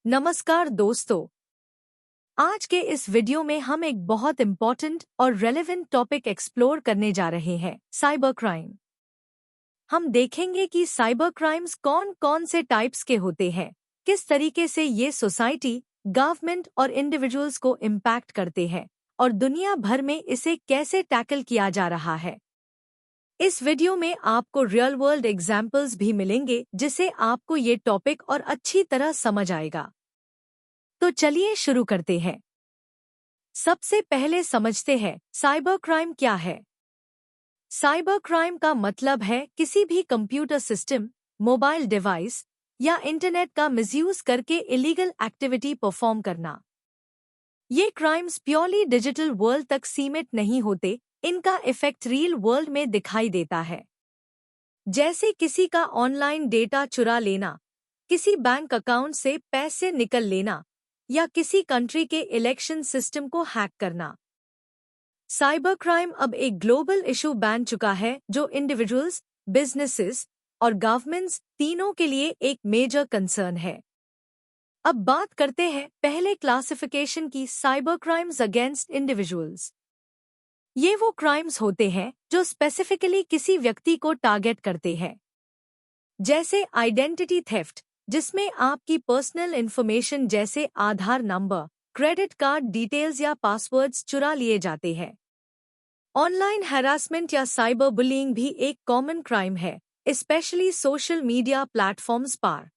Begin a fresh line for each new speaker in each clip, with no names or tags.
नमस्कार दोस्तों। आज के इस वीडियो में हम एक बहुत इम्पोर्टेंट और रेलेवेंट टॉपिक एक्सप्लोर करने जा रहे हैं, साइबर क्राइम। हम देखेंगे कि साइबर क्राइम्स कौन कौन से टाइप्स के होते हैं, किस तरीके से ये सोसाइटी, गवर्नमेंट और इंडिविजुअल्स को इम्पैक्ट करते हैं और दुनिया भर में इसे कैसे टैकल किया जा रहा है। इस वीडियो में आपको रियल वर्ल्ड एग्जाम्पल्स भी मिलेंगे जिससे आपको ये टॉपिक और अच्छी तरह समझ आएगा। तो चलिए शुरू करते हैं। सबसे पहले समझते हैं साइबर क्राइम क्या है। साइबर क्राइम का मतलब है किसी भी कंप्यूटर सिस्टम, मोबाइल डिवाइस या इंटरनेट का मिसयूज करके इलीगल एक्टिविटी परफॉर्म करना। ये क्राइम्स प्योरली डिजिटल वर्ल्ड तक सीमित नहीं होते, इनका इफेक्ट रियल वर्ल्ड में दिखाई देता है। जैसे किसी का ऑनलाइन डेटा चुरा लेना, किसी बैंक अकाउंट से पैसे निकल लेना या किसी कंट्री के इलेक्शन सिस्टम को हैक करना। साइबर क्राइम अब एक ग्लोबल इशू बन चुका है जो इंडिविजुअल्स, बिजनेसेस और गवर्नमेंट्स तीनों के लिए एक मेजर कंसर्न है। अब बात करते हैं पहले क्लासिफिकेशन की, साइबर क्राइम्स अगेंस्ट इंडिविजुअल्स। ये वो क्राइम्स होते हैं जो स्पेसिफिकली किसी व्यक्ति को टारगेट करते हैं, जैसे आइडेंटिटी थेफ्ट, जिसमें आपकी पर्सनल इंफॉर्मेशन जैसे आधार नंबर, क्रेडिट कार्ड डिटेल्स या पासवर्ड्स चुरा लिए जाते हैं। ऑनलाइन हैरासमेंट या साइबर बुलिंग भी एक कॉमन क्राइम है, स्पेशली सोशल मीडिया प्लेटफॉर्म्स पर।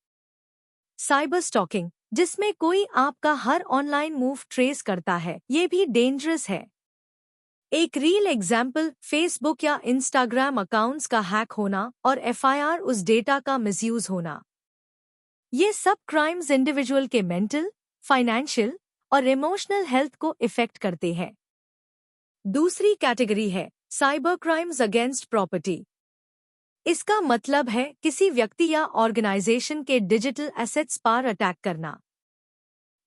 साइबर स्टॉकिंग, जिसमें कोई आपका हर ऑनलाइन मूव ट्रेस करता है, ये भी डेंजरस है। एक रियल एग्जाम्पल फेसबुक या इंस्टाग्राम अकाउंट्स का हैक होना और एफआईआर उस डेटा का मिसयूज होना। ये सब क्राइम्स इंडिविजुअल के मेंटल, फाइनेंशियल और इमोशनल हेल्थ को इफेक्ट करते हैं। दूसरी कैटेगरी है साइबर क्राइम्स अगेंस्ट प्रॉपर्टी। इसका मतलब है किसी व्यक्ति या ऑर्गेनाइजेशन के डिजिटल एसेट्स पर अटैक करना।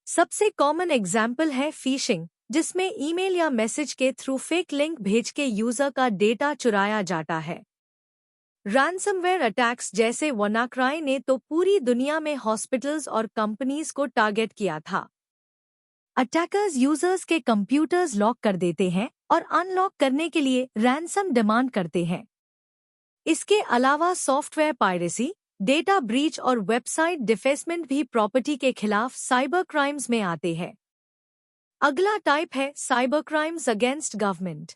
सबसे कॉमन एग्जाम्पल है फिशिंग, जिसमें ईमेल या मैसेज के थ्रू फेक लिंक भेज के यूजर का डेटा चुराया जाता है। रैंसमवेयर अटैक्स जैसे WannaCry ने तो पूरी दुनिया में हॉस्पिटल्स और कंपनीज को टारगेट किया था। अटैकर्स यूजर्स के कंप्यूटर्स लॉक कर देते हैं और अनलॉक करने के लिए रैंसम डिमांड करते हैं। इसके अलावा सॉफ्टवेयर पायरेसी, डेटा ब्रीच और वेबसाइट डिफेसमेंट भी प्रॉपर्टी के खिलाफ साइबर क्राइम्स में आते हैं। अगला टाइप है साइबर क्राइम्स अगेंस्ट गवर्नमेंट।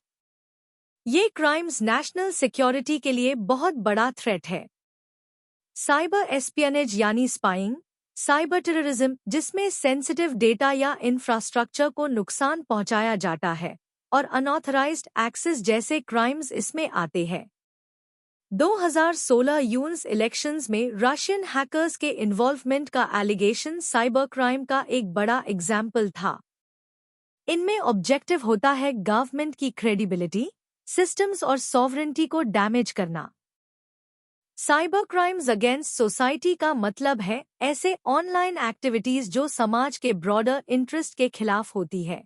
ये क्राइम्स नेशनल सिक्योरिटी के लिए बहुत बड़ा थ्रेट है। साइबर एस्पियनेज यानी स्पाइंग, साइबर टेररिज्म, जिसमें सेंसिटिव डेटा या इंफ्रास्ट्रक्चर को नुकसान पहुंचाया जाता है, और अनऑथराइज्ड एक्सेस जैसे क्राइम्स इसमें आते हैं। 2016 यूएस इलेक्शंस में रशियन हैकर्स के इन्वॉल्वमेंट का एलिगेशन साइबर क्राइम का एक बड़ा एग्जाम्पल था। इनमें ऑब्जेक्टिव होता है गवर्नमेंट की क्रेडिबिलिटी, सिस्टम्स और सॉवरेनिटी को डैमेज करना। साइबर क्राइम्स अगेंस्ट सोसाइटी का मतलब है ऐसे ऑनलाइन एक्टिविटीज जो समाज के ब्रॉडर इंटरेस्ट के खिलाफ होती है,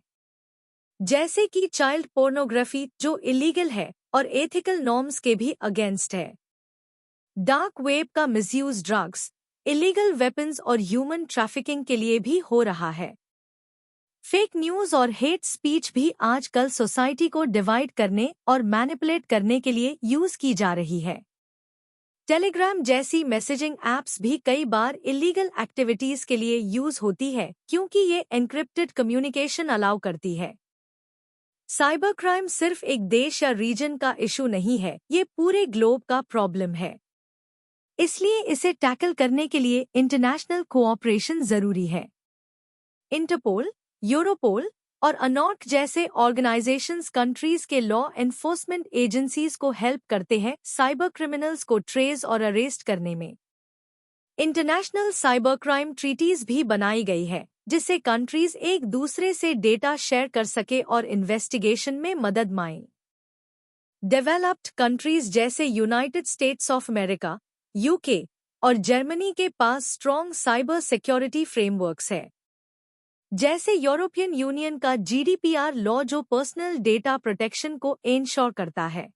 जैसे कि चाइल्ड पोर्नोग्राफी जो इलीगल है और एथिकल नॉर्म्स के भी अगेंस्ट है। डार्क वेब का मिसयूज ड्रग्स, इलीगल वेपन्स और ह्यूमन ट्रैफिकिंग के लिए भी हो रहा है। फेक न्यूज और हेट स्पीच भी आजकल सोसाइटी को डिवाइड करने और मैनिपुलेट करने के लिए यूज की जा रही है। टेलीग्राम जैसी मैसेजिंग ऐप्स भी कई बार इलीगल एक्टिविटीज के लिए यूज होती है क्योंकि ये एन्क्रिप्टेड कम्युनिकेशन अलाउ करती है। साइबर क्राइम सिर्फ एक देश या रीजन का इशू नहीं है, ये पूरे ग्लोब का प्रॉब्लम है। इसलिए इसे टैकल करने के लिए इंटरनेशनल कोऑपरेशन जरूरी है। इंटरपोल, यूरोपोल और अनॉर्क जैसे ऑर्गेनाइजेशंस कंट्रीज के लॉ एनफोर्समेंट एजेंसीज को हेल्प करते हैं साइबर क्रिमिनल्स को ट्रेस और अरेस्ट करने में। इंटरनेशनल साइबर क्राइम ट्रीटीज भी बनाई गई है जिससे कंट्रीज एक दूसरे से डेटा शेयर कर सके और इन्वेस्टिगेशन में मदद मांगे। डेवलप्ड कंट्रीज जैसे United states of America, UK और जर्मनी के पास स्ट्रॉन्ग साइबर सिक्योरिटी फ्रेमवर्क्स है, जैसे यूरोपियन यूनियन का GDPR लॉ जो पर्सनल डेटा प्रोटेक्शन को इंश्योर करता है।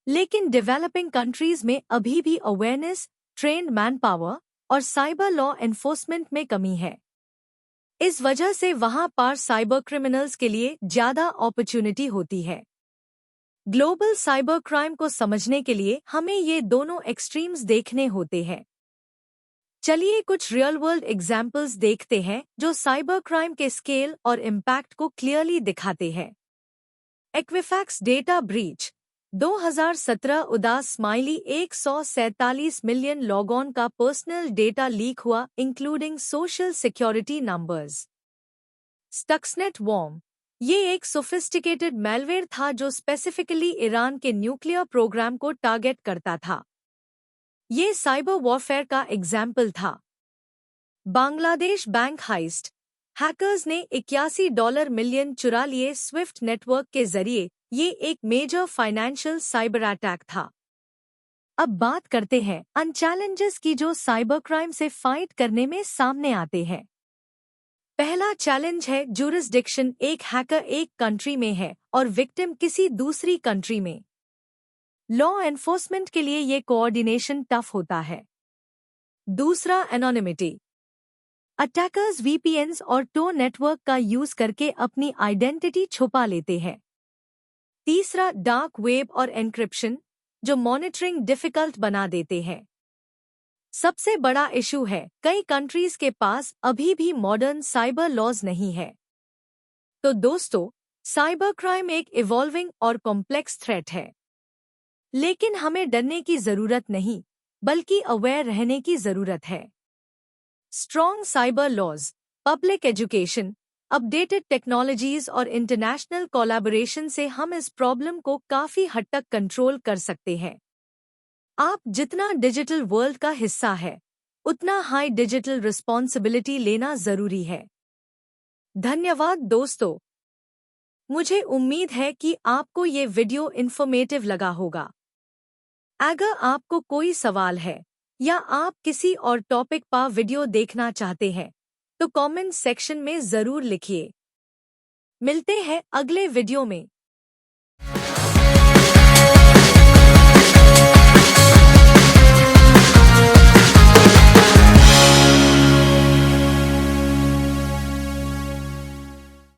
लेकिन डेवलपिंग कंट्रीज में अभी भी अवेयरनेस, ट्रेन्ड मैन पावर और साइबर लॉ एनफोर्समेंट में कमी है। इस वजह से वहां पर साइबर क्रिमिनल्स के लिए ज्यादा अपॉर्चुनिटी होती है। ग्लोबल साइबर क्राइम को समझने के लिए हमें ये दोनों एक्सट्रीम्स देखने होते हैं। चलिए कुछ रियल वर्ल्ड एग्जाम्पल्स देखते हैं जो साइबर क्राइम के स्केल और इम्पैक्ट को क्लियरली दिखाते हैं। एक्विफैक्स डेटा ब्रीच 2017 उदास स्माइली 147 मिलियन लॉगऑन का पर्सनल डेटा लीक हुआ, including social security numbers. Stuxnet worm ये एक सोफिस्टिकेटेड मैलवेयर था जो स्पेसिफिकली ईरान के न्यूक्लियर प्रोग्राम को टारगेट करता था। ये साइबर वॉरफेयर का एग्जाम्पल था। बांग्लादेश बैंक हाइस्ट हैकर्स ने $81 मिलियन चुरा लिए स्विफ्ट नेटवर्क के जरिए। ये एक मेजर फाइनेंशियल साइबर अटैक था। अब बात करते हैं अन चैलेंजेस की जो साइबर क्राइम से फाइट करने में सामने आते हैं। पहला चैलेंज है ज्यूरिसडिक्शन। एक हैकर एक कंट्री में है और विक्टिम किसी दूसरी कंट्री में। लॉ एनफोर्समेंट के लिए ये कोऑर्डिनेशन टफ होता है। दूसरा एनोनिमिटी। अटैकर्स वीपीएन्स और टो नेटवर्क का यूज करके अपनी आइडेंटिटी छुपा लेते हैं। तीसरा डार्क वेब और एन्क्रिप्शन जो मॉनिटरिंग डिफिकल्ट बना देते हैं। सबसे बड़ा इशू है कई कंट्रीज के पास अभी भी मॉडर्न साइबर लॉज नहीं है। तो दोस्तों, साइबर क्राइम एक इवॉल्विंग और कॉम्प्लेक्स थ्रेट है, लेकिन हमें डरने की जरूरत नहीं बल्कि अवेयर रहने की जरूरत है। Strong cyber laws, public education, updated technologies और इंटरनेशनल कोलैबोरेशन से हम इस प्रॉब्लम को काफी हद तक कंट्रोल कर सकते हैं। आप जितना डिजिटल वर्ल्ड का हिस्सा है, उतना हाई डिजिटल रिस्पॉन्सिबिलिटी लेना जरूरी है। धन्यवाद दोस्तों। मुझे उम्मीद है कि आपको ये वीडियो इन्फॉर्मेटिव लगा होगा। अगर आपको कोई सवाल है या आप किसी और टॉपिक पर वीडियो देखना चाहते हैं तो कमेंट सेक्शन में जरूर लिखिए। मिलते हैं अगले वीडियो में।